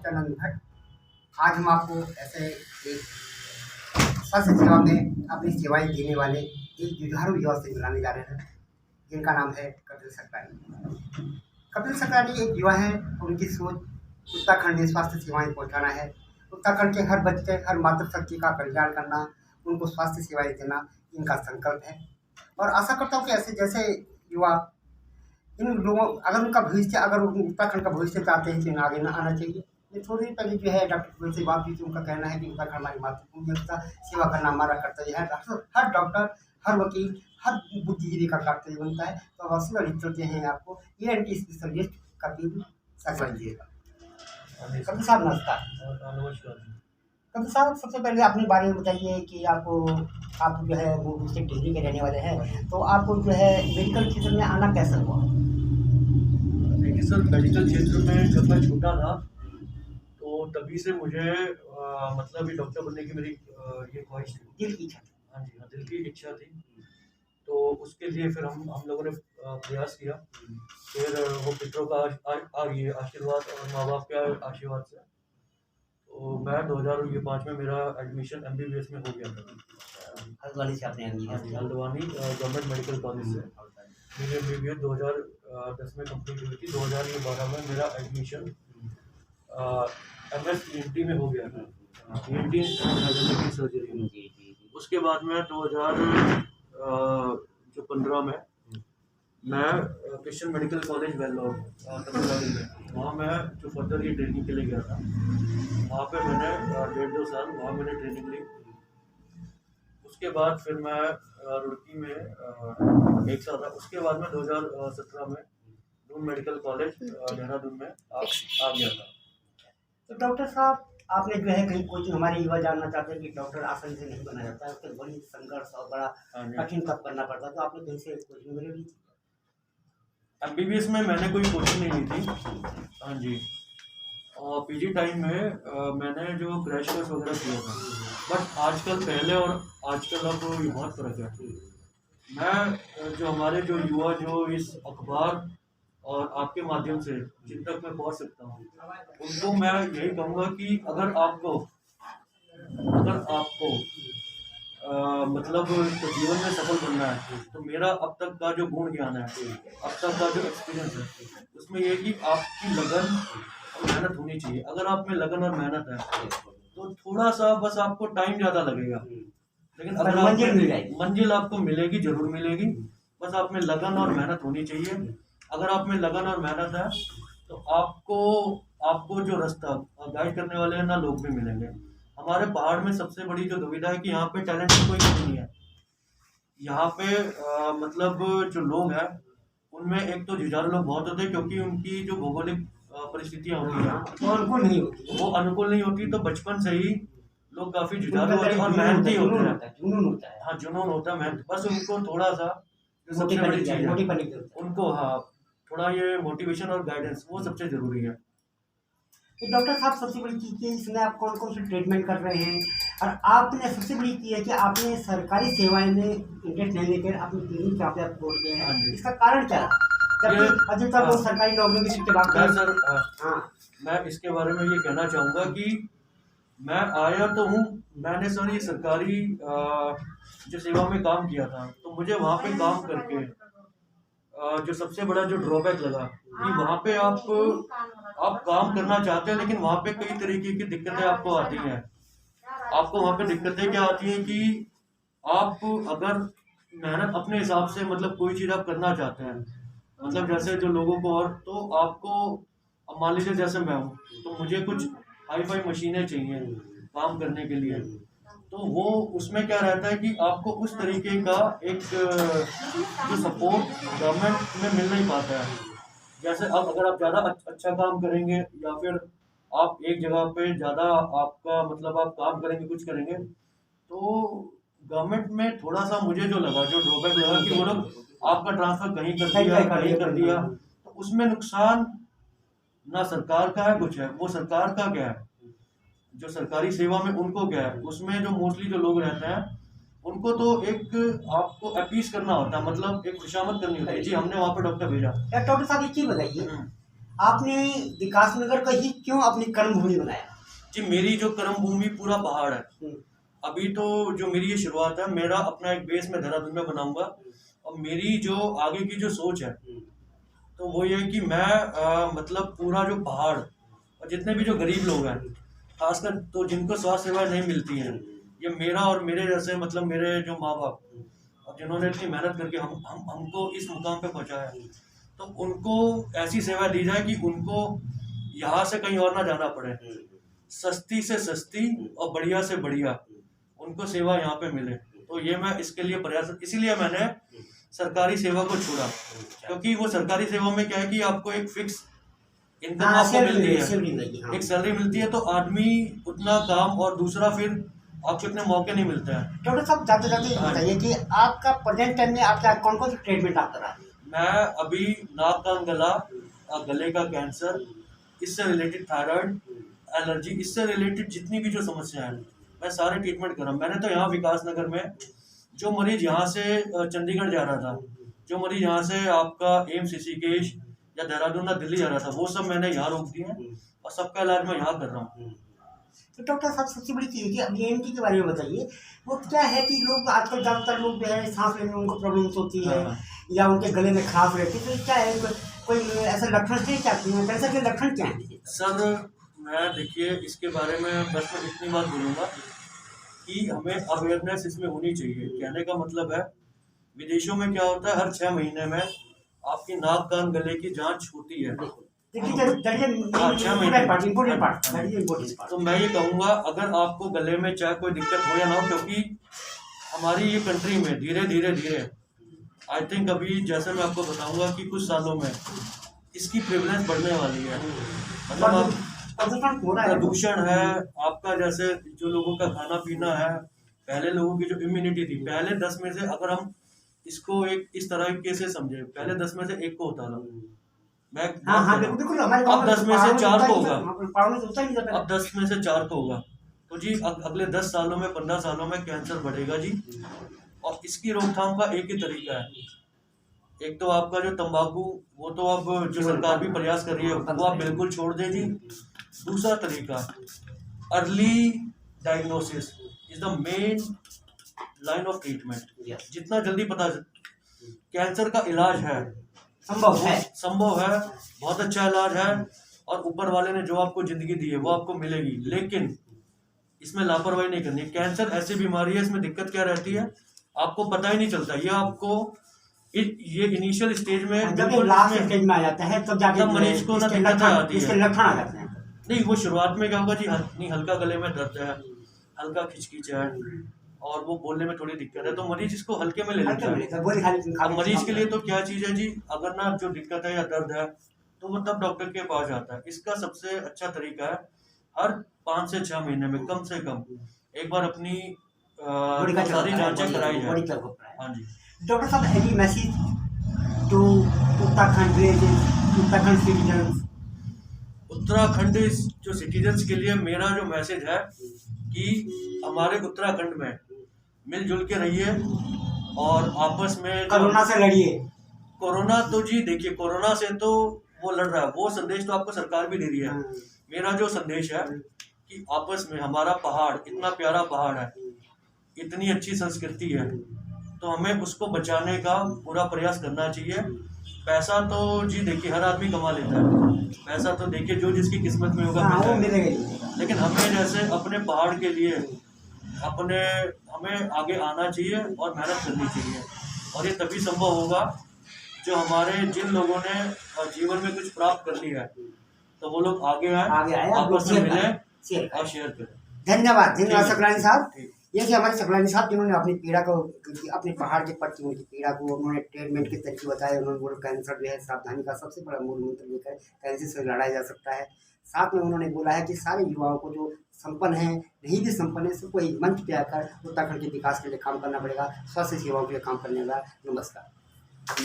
सत्यानंद भट्ट। आज हम आपको ऐसे एक स्वास्थ्य सेवा में अपनी सेवाएं देने वाले एक जुझारू युवा से मिलाने जा रहे हैं, जिनका नाम है कपिल सक्रानी। कपिल सक्रानी एक युवा है, उनकी सोच उत्तराखंड में स्वास्थ्य सेवाएं पहुंचाना है। उत्तराखंड के हर बच्चे, हर मातृशक्ति का कल्याण करना, उनको स्वास्थ्य सेवाएं देना इनका संकल्प है। और आशा करता हूँ कि ऐसे जैसे युवा इन लोगों, अगर उनका भविष्य, अगर उत्तराखंड का भविष्य चाहते हैं तो इन्हें आगे न आना चाहिए। ये थोड़ी देर पहले जो है डॉक्टर कपिल से बात हुई थी, उनका कहना है कि उत्तराखंड हमारी मातृभूमि है, उसका सेवा करना हमारा कर्तव्य है। हर डॉक्टर, हर वकील, हर बुद्धिजीवी का कर्तव्य बनता है। तो अवश्य वाली चलते हैं आपको ENT स्पेशलिस्ट कपिल सक्रानी जी का। कपिल साहब नमस्कार। नमस्कार। कपिल साहब, सबसे पहले अपने बारे में बताइए कि आप जो है वो दूसरे टिहरी के रहने वाले हैं, तो आपको जो है मेडिकल क्षेत्र में आना कैसे हुआ? देखिए सर, मेडिकल क्षेत्र में जब मैं छोटा था तो तभी से मुझे मतलब ये डॉक्टर बनने की मेरी ये ख्वाहिश थी, दिल की इच्छा। हाँ जी हाँ, दिल की इच्छा थी। तो उसके लिए फिर हम लोगों ने प्रयास किया। फिर वो पितरों का आशीर्वाद और माँ बाप के आशीर्वाद से तो मैं 2005 में मेरा एडमिशन MBBS में हो गया था। हल्द्वानी से आपने हल्द्वानी गवर्नमेंट मेडिकल कॉलेज से मेरी MBBS 2010 में कंप्लीट हुई थी। 2012 में मेरा एडमिशन MS ENT में हो गया था, ENT की सर्जरी। उसके बाद में 2015 में मैं Christian medical college Vellore Tamil Nadu में, वहाँ मैं जो फर्दर की ट्रेनिंग के लिए गया था, वहाँ पे मैंने 1.5-2 साल वहाँ मैंने ट्रेनिंग ली। उसके बाद फिर मैं रुड़की में 1 साल था। उसके बाद में 2017 में दून मेडिकल कॉलेज देहरादून में आ गया था। तो डॉक्टर साहब, आपने जो है कहीं कोचिंग, हमारे युवा जानना चाहते हैं कि डॉक्टर आसानी से नहीं बना जाता है, उसके बड़ी संघर्ष और बड़ा कठिन तप करना पड़ता है, तो आपने कहीं से कोचिंग मिली थी? MBBS में मैंने कोई कोचिंग नहीं ली थी, हाँ जी। और PG टाइम में मैंने जो क्रैश कोर्स वगैरह किया था, बट आजकल पहले और आजकल अब बहुत फ़र्क है। मैं जो हमारे जो युवा जो इस अखबार और आपके माध्यम से जिन तक मैं पहुंच सकता हूं, उनको मैं यही कहूँगा कि अगर आपको मतलब तो जीवन में सफल बनना है, तो मेरा अब तक का जो गुण ज्ञान है, अब तक का जो एक्सपीरियंस है, उसमें यह कि आपकी लगन और मेहनत होनी चाहिए। अगर आप में लगन और मेहनत है तो थोड़ा सा बस आपको टाइम ज़्यादा लगेगा, लेकिन अगर मंजिल आपको मिलेगी, जरूर मिलेगी। बस आप में लगन और मेहनत होनी चाहिए। अगर आप में लगन और मेहनत है तो आपको जो रास्ता गाइड करने वाले हैं ना, लोग भी मिलेंगे। हमारे पहाड़ में सबसे बड़ी जो दुविधा है कि यहाँ पे टैलेंट की कोई कमी नहीं है। यहाँ पे मतलब जो लोग हैं उनमें एक तो जुझारू लोग बहुत होते हैं, क्योंकि उनकी जो भौगोलिक परिस्थितियाँ होती हैं वो अनुकूल नहीं होती। तो बचपन से ही लोग काफी जुझारू होते हैं और मेहनती होते हैं। हाँ, जुनून होता है, मेहनत। बस उनको थोड़ा सा जो सबसे बड़ी चीज है, उनको हाँ थोड़ा ये मोटिवेशन और गाइडेंस, वो सबसे जरूरी है। तो डॉक्टर साहब, सबसे बड़ी चीज़ है इसमें आप कौन कौन से ट्रीटमेंट कर रहे हैं, और आपने सबसे बड़ी चीज़ है कि आपने सरकारी सेवाएं में इंटरेस्ट नहीं लेकर अपनी क्लिनिक पे आप खोल गए हैं, इसका कारण क्या रहा? जबकि अधिकतर लोग सरकारी नौकरी की सीट के बाद मैं इसके बारे में ये कहना चाहूँगा कि मैं आया तो हूँ, मैंने सर ये सरकारी जो सेवा में काम किया था, तो मुझे वहाँ पे काम करके जो सबसे बड़ा जो ड्रॉबैक लगा कि वहाँ पे आप काम करना चाहते हैं, लेकिन वहाँ पे कई तरीके की दिक्कतें आपको आती हैं। आपको वहाँ पे दिक्कतें क्या आती हैं कि आप अगर मेहनत अपने हिसाब से, मतलब कोई चीज़ आप करना चाहते हैं, मतलब जैसे जो लोगों को, और तो आपको, अब मान लीजिए जैसे मैं हूँ, तो मुझे कुछ हाई फाई मशीनें चाहिए काम करने के लिए, तो वो उसमें क्या रहता है कि आपको उस तरीके का एक जो सपोर्ट गवर्नमेंट में मिल नहीं पाता है। जैसे अब अगर आप ज़्यादा अच्छा काम करेंगे, या फिर आप एक जगह पे ज़्यादा आपका मतलब आप काम करेंगे, कुछ करेंगे, तो गवर्नमेंट में थोड़ा सा मुझे जो लगा, जो ड्रॉबैक लगा कि वो लोग आपका ट्रांसफर कहीं कर दिया, तो उसमें नुकसान ना सरकार का है कुछ है, वो सरकार का क्या है, जो सरकारी सेवा में उनको क्या है, उसमें जो मोस्टली जो लोग रहते हैं उनको तो एक आपको अपीस करना होता है, मतलब एक खुशामद करनी होती है, जी हमने वहाँ पे डॉक्टर भेजा। डॉक्टर साहब, एक चीज़ बताइए, आपने विकास नगर को ही क्यों अपनी कर्मभूमि बनाया? जी, मेरी जो कर्म भूमि पूरा पहाड़ है। अभी तो जो मेरी ये शुरुआत है, मेरा अपना एक बेस मैं देहरादून में बनाऊंगा, और मेरी जो आगे की जो सोच है तो वो ये है कि मैं मतलब पूरा जो पहाड़ और जितने भी जो गरीब लोग हैं, खासकर तो जिनको स्वास्थ्य सेवाएं नहीं मिलती हैं, ये मेरा और मेरे जैसे मतलब मेरे जो माँ बाप और जिन्होंने इतनी मेहनत करके हमको इस मुकाम पे पहुंचाया, तो उनको ऐसी सेवा दी जाए कि उनको यहाँ से कहीं और ना जाना पड़े, सस्ती से सस्ती और बढ़िया से बढ़िया उनको सेवा यहाँ पे मिले। तो ये मैं इसके लिए प्रयास, इसीलिए मैंने सरकारी सेवा को छोड़ा, क्योंकि वो सरकारी सेवा में क्या है कि आपको एक फिक्स इनकम आपको मिलती है, एक सैलरी मिलती है, तो आदमी उतना काम और दूसरा फिर आपको इतने मौके नहीं मिलते हैं। डॉक्टर साहब जाते जाते ये बताइए कि आपका प्रेजेंट टाइम में आपका कौन कौन सी ट्रीटमेंट आप करा रहे हैं? मैं अभी नाक कान गला, गले का कैंसर, इससे रिलेटेड थायराइड, एलर्जी, इससे रिलेटेड जितनी भी जो समस्या है मैं सारे ट्रीटमेंट कर रहा हूँ। मैंने तो यहाँ विकास नगर में जो मरीज यहाँ से चंडीगढ़ जा रहा था, जो मरीज यहाँ से आपका एम्स ऋषिकेश या देहरादून या दिल्ली जा रहा था, वो सब मैंने यहाँ रोक दिए और सबका इलाज मैं यहाँ कर रहा हूँ। तो डॉक्टर साहब सबसे बड़ी चीज़ है कि अब ENT के बारे में बताइए, वो क्या है कि लोग आजकल ज़्यादातर लोग जो है सांस लेने में उनको प्रॉब्लम्स होती है या उनके गले में खराश रहती है, तो क्या है कोई ऐसे लक्षण है क्या, कैंसर के लक्षण क्या है? सर मैं देखिए इसके बारे में बस मैं इतनी बात बोलूँगा कि हमें अवेयरनेस इसमें होनी चाहिए। कहने का मतलब है, विदेशों में क्या होता है, हर 6 महीने में आपकी नाक कान गले की जांच होती है। तो मैं ये कहूँगा, अगर आपको गले में चाहे कोई दिक्कत हो या ना हो, क्योंकि हमारी ये कंट्री में धीरे धीरे आई थिंक अभी जैसे मैं आपको बताऊंगा कि कुछ सालों में इसकी प्रेवलेंस बढ़ने वाली है। मतलब प्रदूषण है आपका, जैसे जो लोगों का खाना पीना है, पहले लोगों की जो इम्यूनिटी थी, पहले 10 में से अगर हम इसको एक इस तरह के से समझे, पहले 10 में से 1 को होता था, मैं अब 10 में से 4 को होगा, अब 10 में से 4 को होगा। तो जी अगले 10 सालों में 15 सालों में कैंसर बढ़ेगा जी। और इसकी रोकथाम का एक ही तरीका है, एक तो आपका जो तंबाकू, वो तो अब जो सरकार भी प्रयास कर रही है वो आप बिल्कुल छोड़ दें जी। दूसरा तरीका, early diagnosis is the main line of treatment. जितना जल्दी पता, कैंसर का इलाज है, संभव है, बहुत अच्छा इलाज है, और ऊपर वाले ने जो आपको जिंदगी दी है वो आपको मिलेगी, लेकिन इसमें लापरवाही नहीं करनी। कैंसर ऐसी बीमारी है, इसमें दिक्कत क्या रहती है आपको पता ही नहीं चलता। ये आपको ये इनिशियल स्टेज में जब वो लास्ट स्टेज में आ जाता है तब जाके मरीज को ना दिक्कत आती है, इसके लक्षण आ जाते हैं। नहीं, वो शुरुआत में क्या होगा जी, नहीं हल्का गले में दर्द है, हल्का खिचखिच है, और वो बोलने में थोड़ी दिक्कत है, तो मरीज इसको हल्के में ले लेता है। अब मरीज के लिए तो क्या चीज़ है जी, अगर ना जो दिक्कत है या दर्द है तो वो तब डॉक्टर के पास जाता है। इसका सबसे अच्छा तरीका है, हर 5 से 6 महीने में कम से कम एक बार अपनी सारी जांचें कराई जाए। हाँ जी डॉक्टर साहब, any message to Uttarakhand citizens? Uttarakhand जो सिटीजन्स के लिए मेरा जो मैसेज है कि हमारे उत्तराखंड में मिलजुल के रहिए और आपस में कोरोना से लड़िए। कोरोना तो जी देखिए, कोरोना से तो वो लड़ रहा है, वो संदेश तो आपको सरकार भी दे रही है। मेरा जो संदेश है कि आपस में, हमारा पहाड़ इतना प्यारा पहाड़ है, इतनी अच्छी संस्कृति है, तो हमें उसको बचाने का पूरा प्रयास करना चाहिए। पैसा तो जी देखिए हर आदमी कमा लेता है, पैसा तो देखिए जो जिसकी किस्मत में होगा मिलेगा, लेकिन हमें जैसे अपने पहाड़ के लिए हमें आगे आना चाहिए और मेहनत करनी चाहिए, और ये तभी संभव होगा जो हमारे जिन लोगों ने जीवन में कुछ प्राप्त कर लिया है, तो वो लोग आगे आए, आपस में मिले और शेयर करें। धन्यवाद सकलानी साहब। ये कि हमारे सकलानी साहब जिन्होंने अपनी पीड़ा को, अपने पहाड़ के प्रति उनकी पीड़ा को उन्होंने ट्रीटमेंट के तरीके बताए। उन्होंने बोला कैंसर जो है सावधानी का सबसे बड़ा मूल मंत्र लेकर कैंसर से लड़ा जा सकता है। साथ में उन्होंने बोला है कि सारे युवाओं को जो संपन्न है, नहीं भी संपन्न है, सबको एक मंच पे आकर उत्तराखंड के विकास के लिए काम करना पड़ेगा, स्वास्थ्य सेवाओं के लिए काम करने का। नमस्कार।